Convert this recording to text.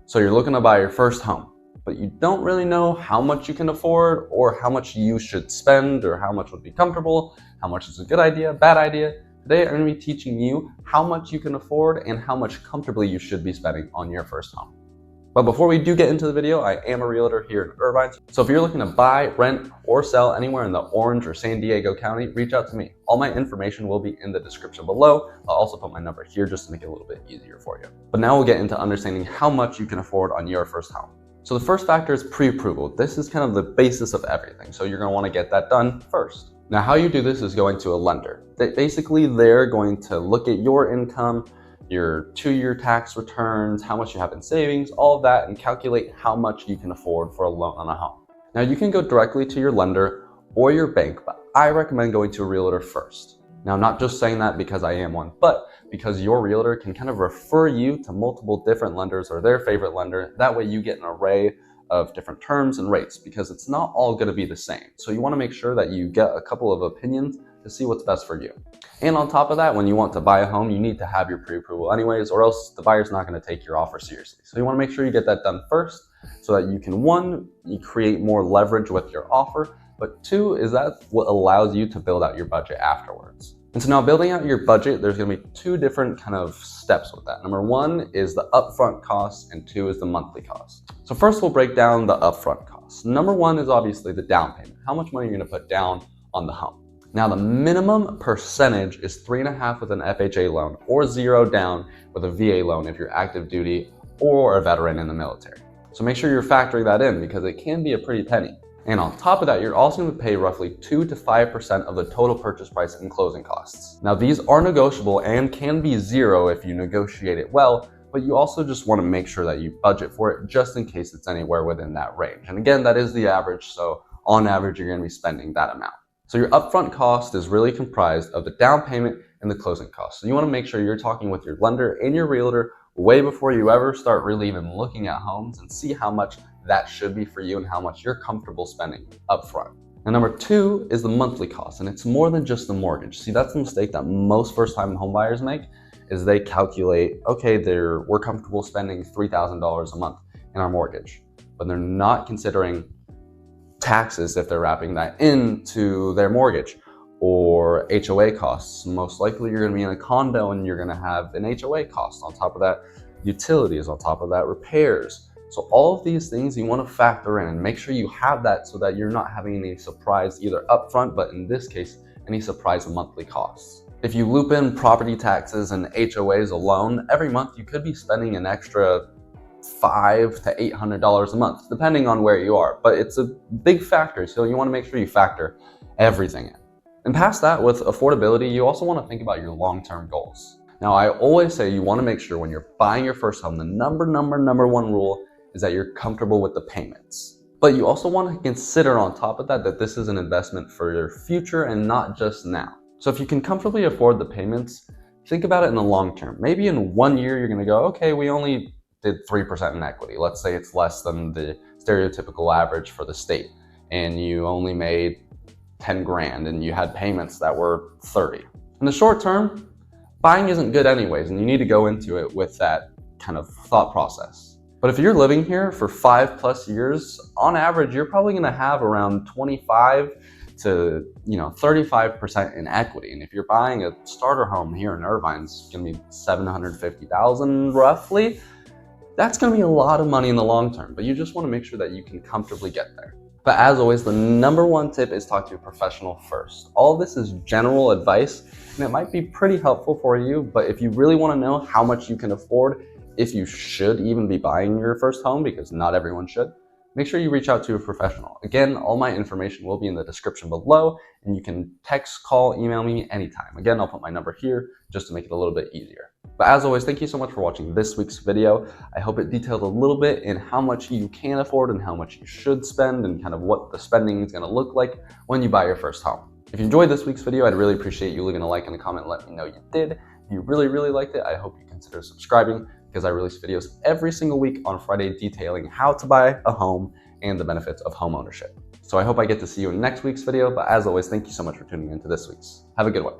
So you're looking to buy your first home, but you don't really know how much you can afford or how much you should spend or how much would be comfortable, how much is a good idea, bad idea. Today I'm going to be teaching you how much you can afford and how much comfortably you should be spending on your first home. But before we do get into the video, I am a realtor here in Irvine. So if you're looking to buy, rent, or sell anywhere in the Orange or San Diego County, reach out to me. All my information will be in the description below. I'll also put my number here just to make it a little bit easier for you. But now we'll get into understanding how much you can afford on your first home. So the first factor is pre-approval. This is kind of the basis of everything. So you're going to want to get that done first. Now how you do this is going to a lender. Basically, they're going to look at your income, your 2-year tax returns, how much you have in savings, all of that, and calculate how much you can afford for a loan on a home. Now you can go directly to your lender or your bank, but I recommend going to a realtor first. Now I'm not just saying that because I am one, but because your realtor can kind of refer you to multiple different lenders or their favorite lender. That way you get an array of different terms and rates because it's not all going to be the same. So you want to make sure that you get a couple of opinions to see what's best for you. And on top of that, when you want to buy a home, you need to have your pre-approval anyways, or else the buyer's not going to take your offer seriously. So you want to make sure you get that done first so that you can, one, you create more leverage with your offer, but two, is that what allows you to build out your budget afterwards. And so now building out your budget, there's going to be two different kind of steps with that. Number one is the upfront cost and two is the monthly cost. So first we'll break down the upfront cost. Number one is obviously the down payment. How much money you're going to put down on the home. Now the minimum percentage is 3.5% with an FHA loan or 0 down with a VA loan if you're active duty or a veteran in the military. So make sure you're factoring that in because it can be a pretty penny. And on top of that, you're also going to pay roughly 2 to 5% of the total purchase price in closing costs. Now these are negotiable and can be 0 if you negotiate it well, but you also just want to make sure that you budget for it just in case it's anywhere within that range. And again, that is the average. So on average, you're going to be spending that amount. So your upfront cost is really comprised of the down payment and the closing costs. So you want to make sure you're talking with your lender and your realtor way before you ever start really even looking at homes and see how much that should be for you and how much you're comfortable spending upfront. And number two is the monthly cost, and it's more than just the mortgage. See, that's the mistake that most first-time home buyers make is they calculate, okay, we're comfortable spending $3,000 a month in our mortgage, but they're not considering taxes if they're wrapping that into their mortgage or HOA costs. Most likely you're going to be in a condo and you're going to have an HOA cost. On top of that, utilities, on top of that, repairs. So all of these things you want to factor in and make sure you have that so that you're not having any surprise either upfront, but in this case, any surprise monthly costs. If you loop in property taxes and HOAs alone, every month you could be spending an extra $500 to $800 a month, depending on where you are. But it's a big factor, so you want to make sure you factor everything in. And past that, with affordability, you also want to think about your long-term goals. Now, I always say you want to make sure when you're buying your first home, the number one rule is that you're comfortable with the payments. But you also want to consider on top of that, that this is an investment for your future and not just now. So if you can comfortably afford the payments, think about it in the long term. Maybe in 1 year, you're going to go, okay, we only did 3% in equity. Let's say it's less than the stereotypical average for the state, and you only made 10 grand and you had payments that were 30. In the short term, buying isn't good anyways, and you need to go into it with that kind of thought process. But if you're living here for 5+ years, on average, you're probably going to have around 25 to 35% in equity. And if you're buying a starter home here in Irvine, it's going to be $750,000 roughly. That's going to be a lot of money in the long term, but you just want to make sure that you can comfortably get there. But as always, the number one tip is talk to a professional first. All this is general advice, and it might be pretty helpful for you, but if you really want to know how much you can afford, if you should even be buying your first home, because not everyone should, make sure you reach out to a professional. Again, all my information will be in the description below, and you can text, call, email me anytime. Again, I'll put my number here just to make it a little bit easier. But as always, thank you so much for watching this week's video. I hope it detailed a little bit in how much you can afford and how much you should spend and kind of what the spending is going to look like when you buy your first home. If you enjoyed this week's video, I'd really appreciate you leaving a like and a comment and let me know you did. If you really liked it, I hope you consider subscribing because I release videos every single week on Friday detailing how to buy a home and the benefits of home ownership. So I hope I get to see you in next week's video, but as always, thank you so much for tuning into this week's. Have a good one.